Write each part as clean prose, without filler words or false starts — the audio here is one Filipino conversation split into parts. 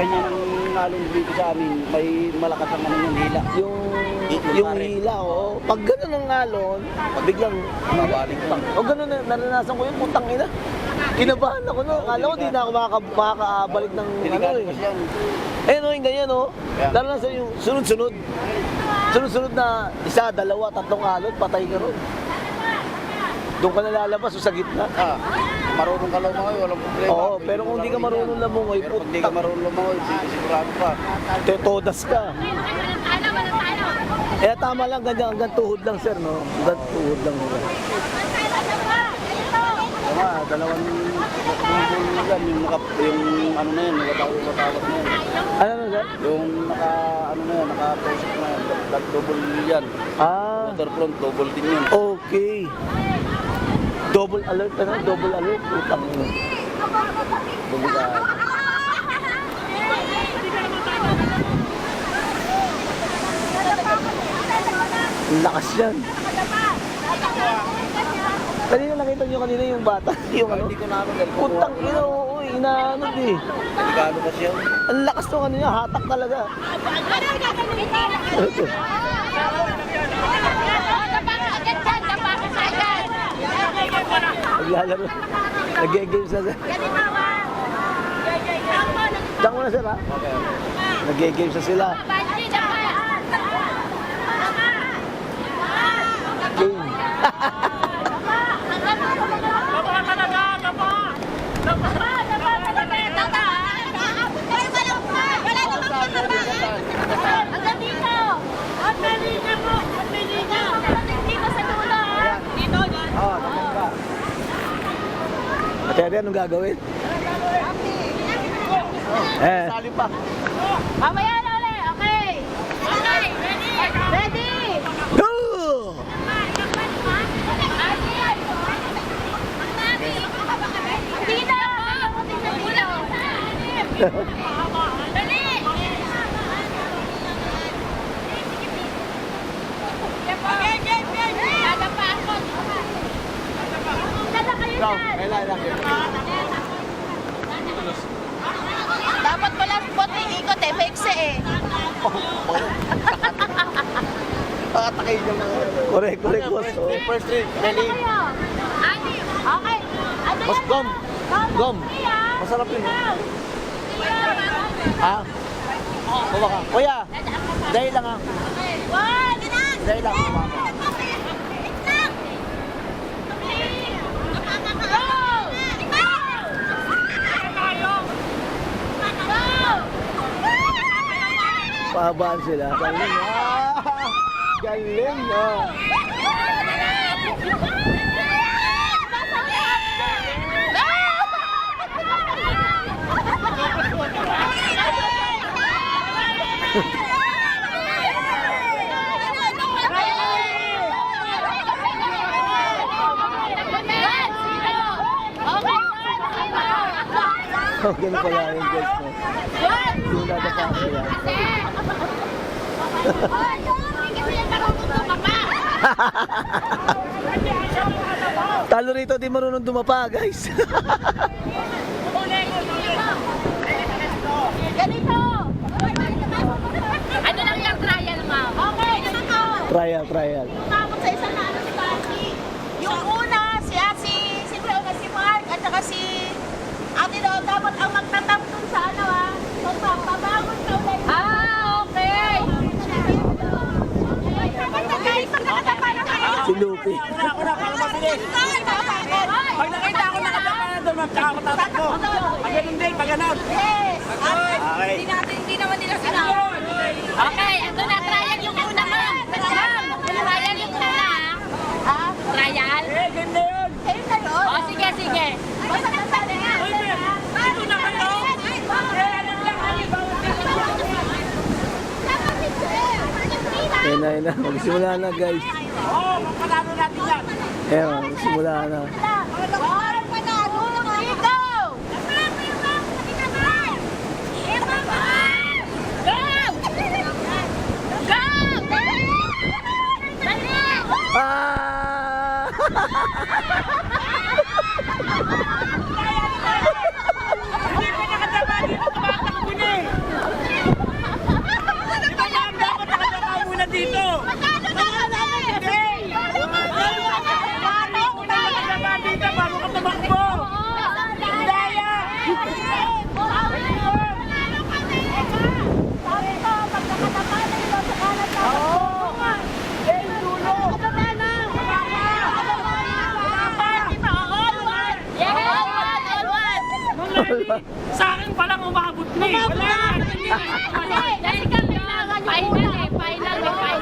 ganyan ang nalong dito sa amin, may malakas ang ano yung hila. Yung hila, oo. Pag gano'n ang alon, biglang Mabalik pa. o gano'n na, naranasan ko yung putang ina. Kinabahan ako no. Akala ko di na ako makakabalik ng ano Delikado eh. kasi yan. Eh no, yung ganyan no. Yeah. Naranasan yung sunod-sunod. Sunod-sunod na isa, dalawa, tatlong alon, patay ka ron. Doon ka nalalabas o sa gitna. Marunong ka lumangoy, walang problema. Oo, pero kung hindi ka marunong lumangoy, Pero kung hindi ka marunong lumangoy, sigurado pa. todas ka. Eh tama lang, ganyan, hanggang tuhod lang sir, no? Hanggang tuhod lang. Tama, dalawang yan, yung ano na yan, nakatawag na yan. Ano na sir? Yung ano na yan, naka-post na yan, double yan. Waterfront, double din yun. Okay. Double alert, ano? Double alert. Utang mo. Delikado. Ang lakas yan. Kanina nakita nyo kanina yung bata. Yung ano? Hindi ko na ano, dahil Utang ina, oo, inaanod eh. delikado kasi yan. Ang lakas to kanina, hatak talaga. Naglalaro. Nag-games na sir. Diyan ko na sir ha? Okay. Nag-games na sila. Game. Ate, anong gagawin? Sali pa. Mamaya na ulit, okay? Okay, ready? Ready? Go! Dito! Dali! Dadapa ako. Dada kayo dyan. Dapat pala spot yung ikot eh, fake eh. Patakay niya mga. Correct, boss. Oh. First three, ready? Okay. Ano Boss, yan? gom. Gom. Kuya. Masarap yun. Kuya. Ha? Kuha ka. Kuya, dahil lang ha. One. Dahil lang. Kuha ka. Pahabaan sila. Galing. Galing. Okay na pala yung guys mo. Yung dadapa sila. Talo rito, di marunong dumapa, guys. Ganito. Ano lang yung trial, ma'am? Okay, ganito. Trial. Tapos sa isang na ano si Basi. Yung una, siyempre una si Mark at saka si Ate Do, dapat ang magtatap dun sa ano pabangon ka ulit. Okay. Si Lupi. Ako na, para mabilis. Pag nakita ako nakatapa na doon, tsaka ako tatakbo. Pag ganun din, pag ganun. Yes. Okay. Hindi naman nila sinabi. Okay, ito na, trial yung una, ma'am. Trial yung una. Trial? Ganda yun. Ayun na yun. O, sige. Basta na sa nga. Dito na kayo. Ayun na. Magsimula na, guys. Oo, magpanalo natin yan. Ayun, magsimula na. Hindi pa nakatapa dito, tumatakbo na eh. Dahil kang kailangan final eh. Final eh.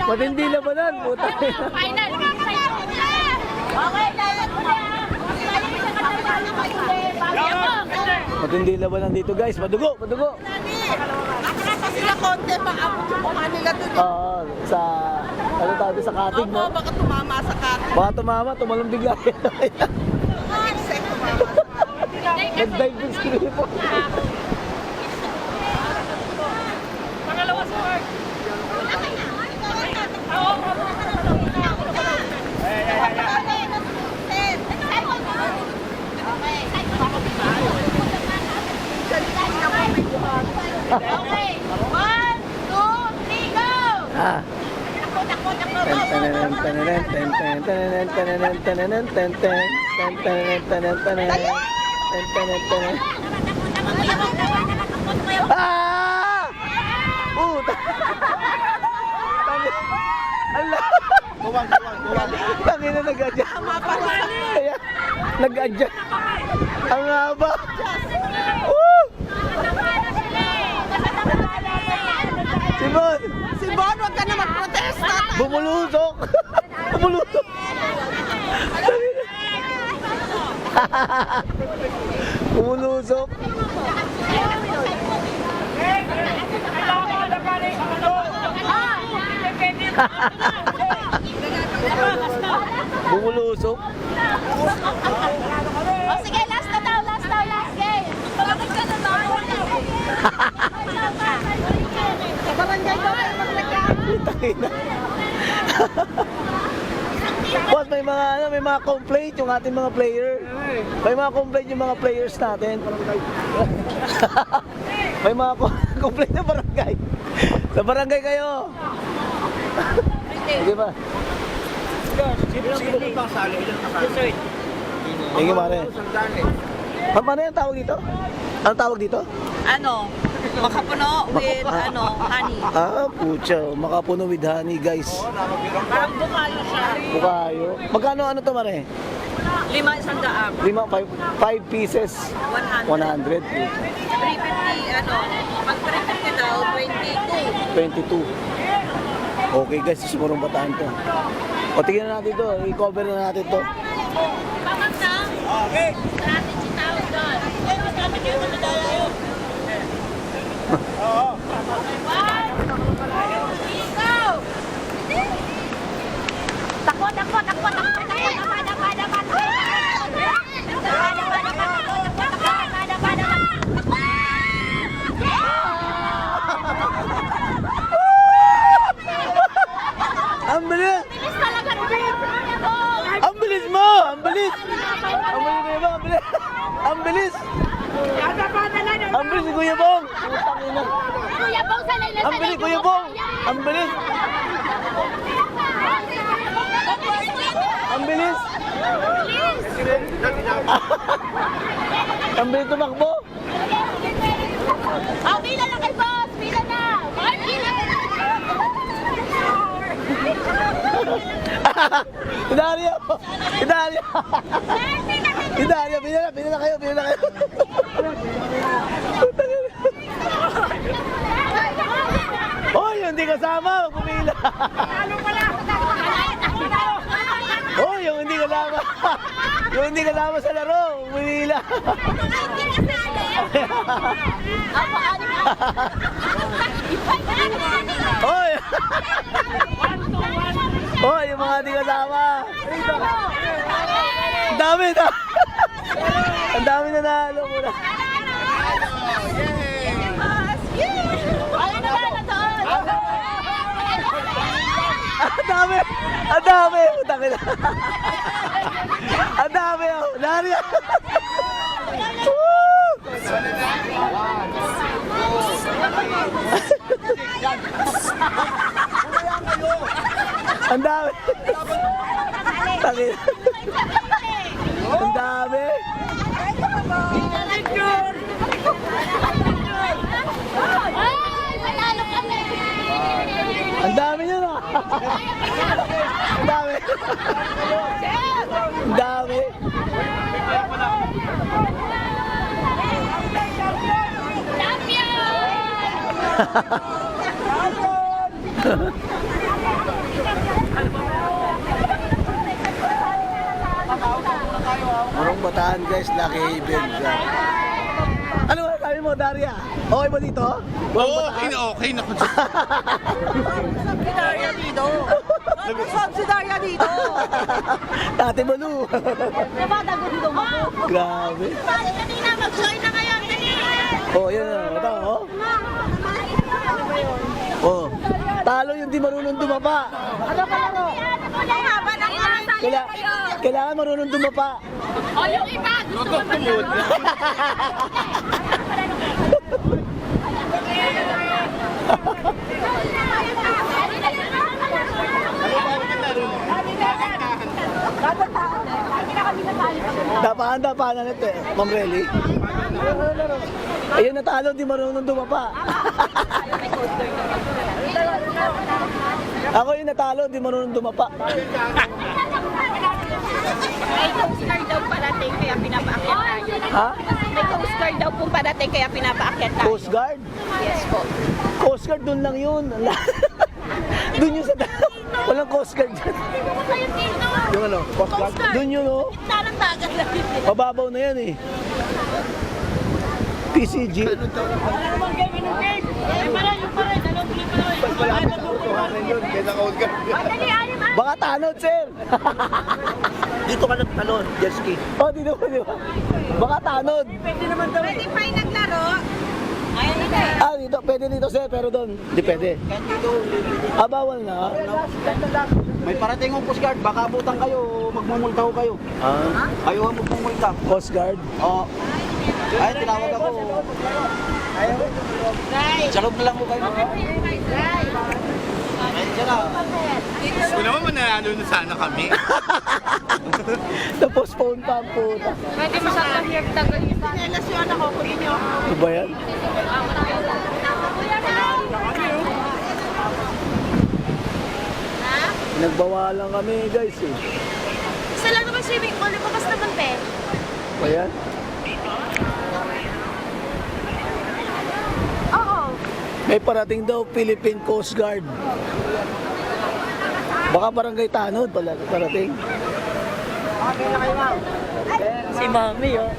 Matindi labanan, puta. Final. Okay, dahil ko na. Matindi labanan dito guys, madugo. Nakakasa sila konti, paabot yung mukha nila dun. Oo, sa, ano tawag sa katig, no? Baka tumama sa katin. Baka tumama, tumalong bigla. Insect tumama sa katin. Nag-dive yung screen po. Pangalawa sa work. Okay, 1, 2, 3, go! Ah. Takbo, Ah! Puta! Allah! Tangina nag-adjust. Kaya, nag-adjust. Ang haba. Woo! Simon! Simon, huwag ka na mag-protesta! Bumulusok! Bumulusok! Bumulusok! Bumulusok! O sige, last game! Bakit ka na sa barangay ko kayo magreklamo. Tangina. Boss, may mga complaint yung ating mga player. May mga complaint yung mga players natin. May mga complaint sa barangay. Sa barangay kayo. Sige ba? Sino ba sali? Thank you, Mare. Paano yung tawag dito? Ano tawag dito? Makapuno with honey. Ah, pucha. Makapuno with honey, guys. Parang bukayo siya. Bukayo. Magkano ano to, Mare? 5 isang daan. 5 pieces. 100. 350 pag 350 daw, 22. 22. Okay guys, sigurong bataan to. O tingnan natin to, i-cover na natin to. Bakit na? Okay. Strategy tawag doon. Eh, magkano kayo na medalya yun? Oo. 1, 2, 3, go! Takbo! Ang bilis! Bilis talaga rin! Ang bilis mo! Ang bilis! Ang bilis mo, ang bilis! Ang bilis! Ang bilis ni Kuya Bong! Putang ina! Kuya Bong, sanay na Ang bilis, Kuya Bong! Ang bilis! Ang bilis! Ang bilis tumakbo! Oh, bila na kay boss! Bila na! Idaria! Idaria! Idaria! Pila na kayo! Hoy, hindi kasama! Pumila! Hoy, yung hindi kasama! Yung hindi kasama sa laro! Pumila! Hoy! Hoy, yung mga hindi kasama! Ang dami na! Ang dami na nahalo muna! Ang dami! Ang dami! Putang ina! Ang dami! Dari! Ang dami! Tangina! Ang dami! Ang dami niya na! Ang dami! Ang dami! Marong Bataan guys, Lucky Haven. Ano ba sabi mo, Daria? Okay ba dito? Oo, okay na ko. Si Daria dito. Nag-usap si Daria dito. Tate Balu. Diba, dagundong ako. Grabe. Kanina, mag-join na kayo. Dali! Oh, yan na. Ito, oh. Oh. Talo yung di marunong dumapa. Ano ka laro? Haba ng Kailangan marunong dumapa. O, yung iba, gusto ko Tumod. Dapahan ito eh, Ma'am Relly. Ayun natalo, di marunong dumapa. Ako yung natalo, di marunong dumapa. May Coast Guard daw parating kaya pinapaakyat tayo. Ha? May Coast Guard daw pong parating kaya pinapaakyat tayo. Coast Guard? Yes po. Coast Guard doon lang yun. Doon yun sa walang Coast Guard dyan. Hindi mo kayo dito. Yung ano, Coast Guard? Doon yun oh. Tarang dagat lang yun. Mababaw na yan eh. PCG. Dali, alim, alim. Baka tanod, sir. Dito ka nagtalon, jet ski. Oh, dito ba, di ba? Baka tanod. Pwede pa yung naglaro. Ayun na Ah, dito, pwede dito, sir, pero doon, hindi pwede. Ah, bawal na. May parating ang Coast Guard, baka abutan kayo, magmumulta ho kayo. Ah, Kayo ang magmumulta. Coast Guard. Oo. Ay, tinawag ako. Sa loob na lang ho kayo. Ay, dyan na. Kung naman mananalo na sana kami. Na-postpone pa ang puta. Pwede mo sa kahirap tagal yung sinelasyon ako kung inyo. Ano ba yan? Nagbawalan kami, guys eh. Isa lang naman swimming pool, bukas naman pe. Ba yan? Oo. May parating daw Philippine Coast Guard. Baka barangay Tanod pala parating. Si Mami, oh.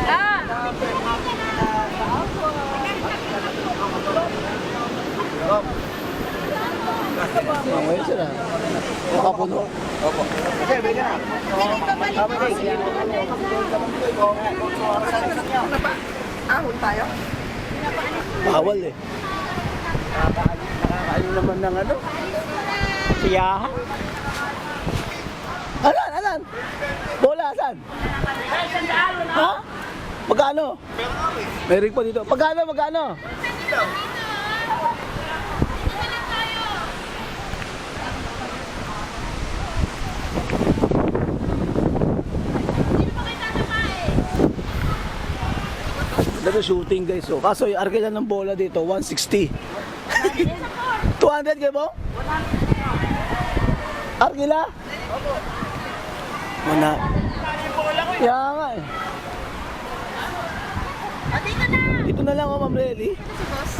Ah. Mamaya sila. Nakapuno. Opo. Kasi, bigyan na. Ahon tayo? Bawal eh. Nakakaano naman ng ano? Siyaha. Asan? Asan? Bola, asan? Ha? Magkano? May ring pa dito. Magkano? Magkano? Dito shooting guys. So, kaso yung arkila ng bola dito, 160. 200 kayo mo? Arkila? Wala. Kaya nga eh. O, dito na. Dito na lang oh, Ma'am Relly. Si boss.